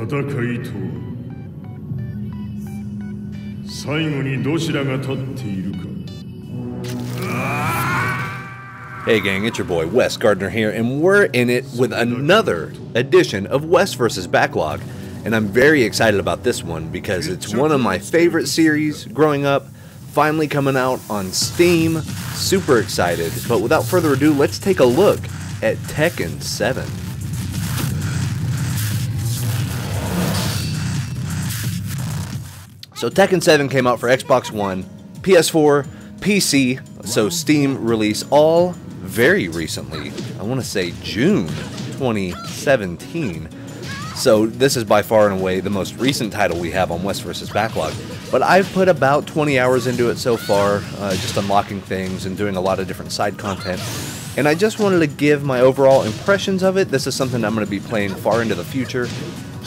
戦いとは最後にどちらが立っているか。 Hey gang, it's your boy Wes Gardner here, and we're in it with another edition of Wes vs. Backlog. And I'm very excited about this one because it's one of my favorite series growing up, finally coming out on Steam. Super excited. But without further ado, let's take a look at Tekken 7. So Tekken 7 came out for Xbox One, PS4, PC, so Steam release all very recently. I want to say June 2017. So this is by far and away the most recent title we have on Wes vs. Backlog. But I've put about 20 hours into it so far, just unlocking things and doing a lot of different side content. And I just wanted to give my overall impressions of it. This is something I'm going to be playing far into the future.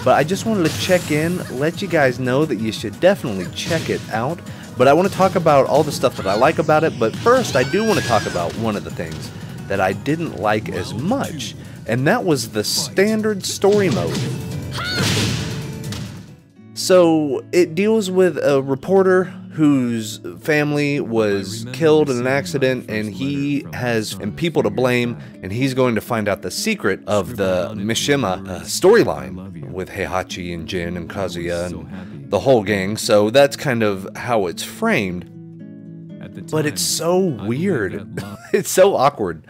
But I just wanted to check in, let you guys know that you should definitely check it out. But I want to talk about all the stuff that I like about it. But first, I do want to talk about one of the things that I didn't like as much. And that was the standard story mode. So it deals with a reporter whose family was killed in an accident, and he has people to blame, and he's going to find out the secret of the Mishima storyline with Heihachi and Jin and Kazuya and the whole gang. So that's kind of how it's framed. But it's so weird. It's so awkward.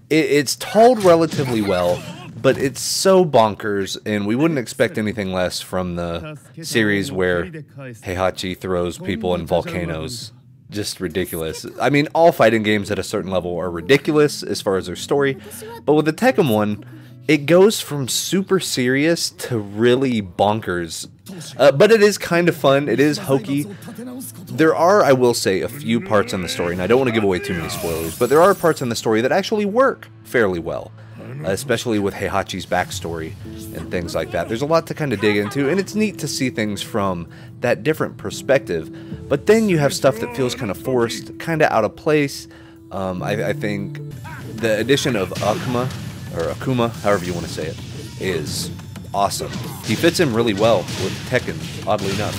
It's told relatively well, but it's so bonkers, and we wouldn't expect anything less from the series where Heihachi throws people in volcanoes. Just ridiculous. I mean, all fighting games at a certain level are ridiculous as far as their story, but with the Tekken one, it goes from super serious to really bonkers. But it is kind of fun. It is hokey. There are, I will say, a few parts in the story, and I don't want to give away too many spoilers, but there are parts in the story that actually work fairly well. Especially with Heihachi's backstory and things like that. There's a lot to kind of dig into, and it's neat to see things from that different perspective. But then you have stuff that feels kind of forced, kind of out of place. I think the addition of Akuma, however you want to say it, is awesome. He fits in really well with Tekken, oddly enough.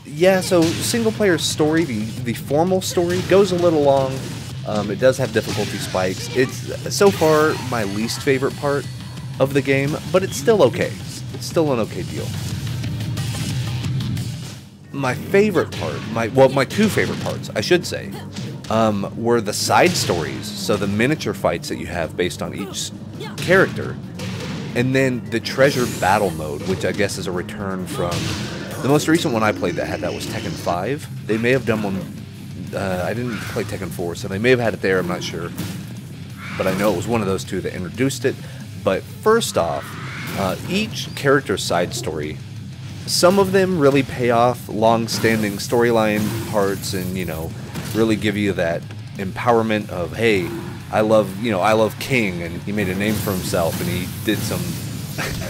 Yeah, so single-player story, the formal story, goes a little long. It does have difficulty spikes. It's so far my least favorite part of the game, but it's still okay. It's still an okay deal. My favorite part, my two favorite parts, I should say, were the side stories. So the miniature fights that you have based on each character, and then the treasure battle mode, which I guess is a return from the most recent one I played that had that was Tekken 5. They may have done one. I didn't play Tekken 4, so they may have had it there, I'm not sure. But I know it was one of those two that introduced it. But first off, each character's side story, some of them really pay off long-standing storyline parts and, you know, really give you that empowerment of, hey, I love King, and he made a name for himself, and he did some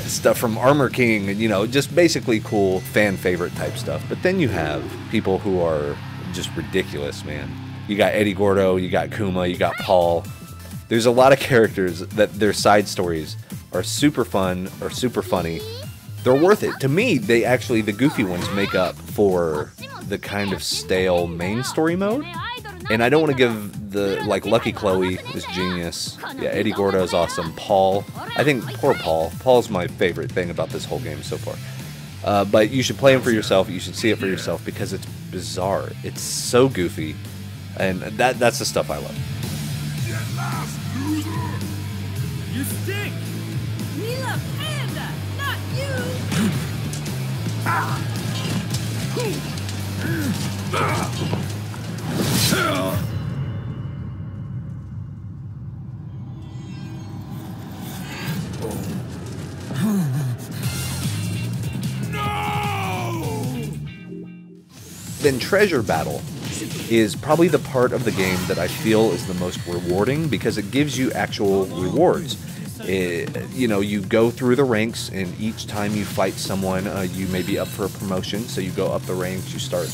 stuff from Armor King, and, you know, just basically cool fan favorite type stuff. But then you have people who are just ridiculous, man. You got Eddie Gordo, you got Kuma, you got Paul. There's a lot of characters that their side stories are super fun or super funny. They're worth it. To me, the goofy ones make up for the kind of stale main story mode. And I don't want to give the, like, Lucky Chloe is genius. Yeah, Eddie Gordo is awesome. Paul, I think, poor Paul. Paul's my favorite thing about this whole game so far. But you should play him for yourself. You should see it for yourself because it's bizarre. It's so goofy, and that's the stuff I love. You stink! We love Panda, not Then Treasure Battle is probably the part of the game that I feel is the most rewarding because it gives you actual rewards. You know, you go through the ranks, and each time you fight someone, you may be up for a promotion, so you go up the ranks, you start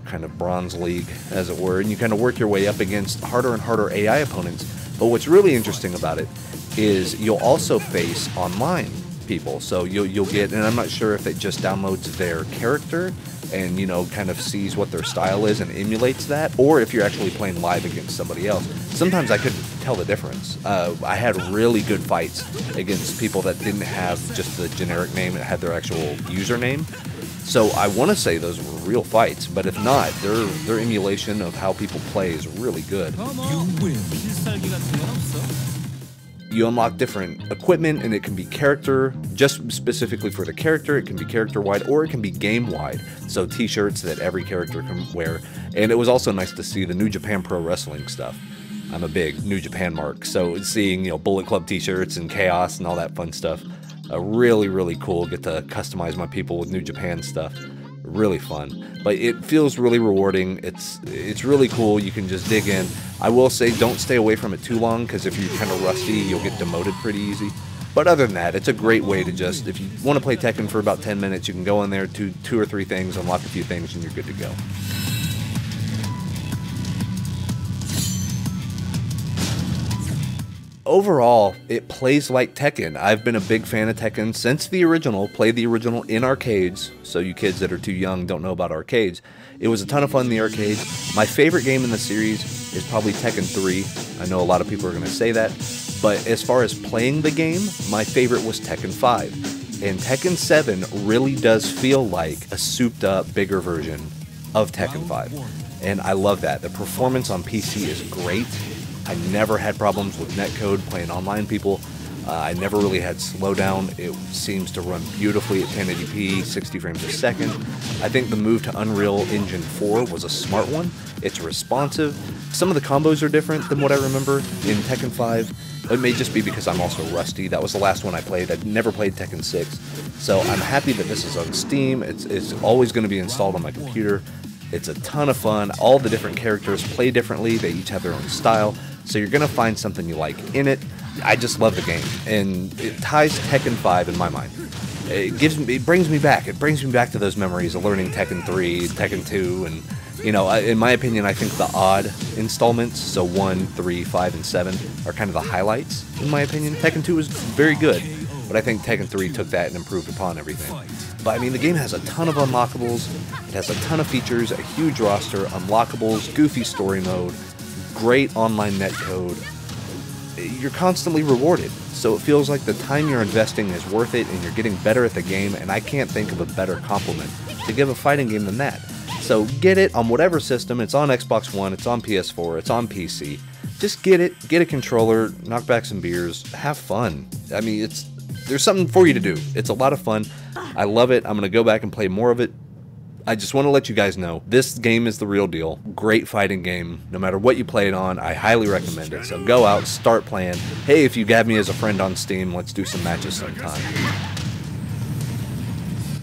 kind of Bronze League, as it were, and you kind of work your way up against harder and harder AI opponents. But what's really interesting about it is you'll also face online people. So you'll get, and I'm not sure if it just downloads their character and, you know, kind of sees what their style is and emulates that, or if you're actually playing live against somebody else. Sometimes I couldn't tell the difference. I had really good fights against people that didn't have just the generic name, it had their actual username. So I want to say those were real fights, but if not, their emulation of how people play is really good. You unlock different equipment, and it can be character, just specifically for the character, it can be character-wide, or it can be game-wide. So t-shirts that every character can wear. And it was also nice to see the New Japan Pro Wrestling stuff. I'm a big New Japan mark, so seeing, you know, Bullet Club t-shirts and Chaos and all that fun stuff, really, really cool. Get to customize my people with New Japan stuff. Really fun, but it feels really rewarding. It's really cool. You can just dig in. I will say don't stay away from it too long, because if you're kind of rusty, you'll get demoted pretty easy. But other than that, it's a great way to just, if you want to play Tekken for about 10 minutes, you can go in there, do 2 or 3 things, unlock a few things, and you're good to go. Overall, it plays like Tekken. I've been a big fan of Tekken since the original. Played the original in arcades, so you kids that are too young don't know about arcades. It was a ton of fun in the arcade. My favorite game in the series is probably Tekken 3. I know a lot of people are going to say that, but as far as playing the game, my favorite was Tekken 5. And Tekken 7 really does feel like a souped up, bigger version of Tekken 5. And I love that. The performance on PC is great. I never had problems with netcode playing online people. I never really had slowdown. It seems to run beautifully at 1080p, 60 frames a second. I think the move to Unreal Engine 4 was a smart one. It's responsive. Some of the combos are different than what I remember in Tekken 5. It may just be because I'm also rusty. That was the last one I played. I'd never played Tekken 6. So I'm happy that this is on Steam. It's always going to be installed on my computer. It's a ton of fun. All the different characters play differently. They each have their own style. So you're going to find something you like in it. I just love the game, and it ties Tekken 5 in my mind. It brings me back. It brings me back to those memories of learning Tekken 3, Tekken 2, and, you know, in my opinion, I think the odd installments, so 1, 3, 5, and 7, are kind of the highlights, in my opinion. Tekken 2 is very good, but I think Tekken 3 took that and improved upon everything. But I mean, the game has a ton of unlockables, it has a ton of features, a huge roster, unlockables, goofy story mode, great online netcode. You're constantly rewarded, so it feels like the time you're investing is worth it and you're getting better at the game, and I can't think of a better compliment to give a fighting game than that. So get it on whatever system. It's on Xbox One, it's on PS4, it's on PC. Just get it, get a controller, knock back some beers, have fun. I mean, there's something for you to do. It's a lot of fun. I love it. I'm going to go back and play more of it. I just want to let you guys know, this game is the real deal. Great fighting game. No matter what you play it on, I highly recommend it. So go out, start playing. Hey, if you have me as a friend on Steam, let's do some matches sometime.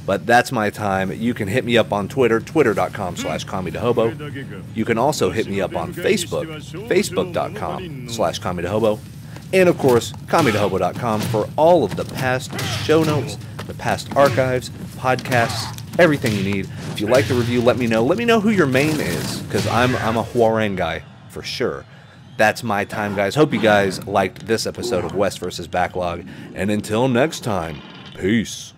But that's my time. You can hit me up on Twitter, twitter.com/KamiToHobo. You can also hit me up on Facebook, facebook.com/KamiToHobo. And of course, KamiToHobo.com for all of the past show notes, the past archives, podcasts, everything you need. If you like the review, let me know. Let me know who your main is, because I'm a Huarang guy for sure. That's my time, guys. Hope you guys liked this episode of West vs. Backlog. And until next time, peace.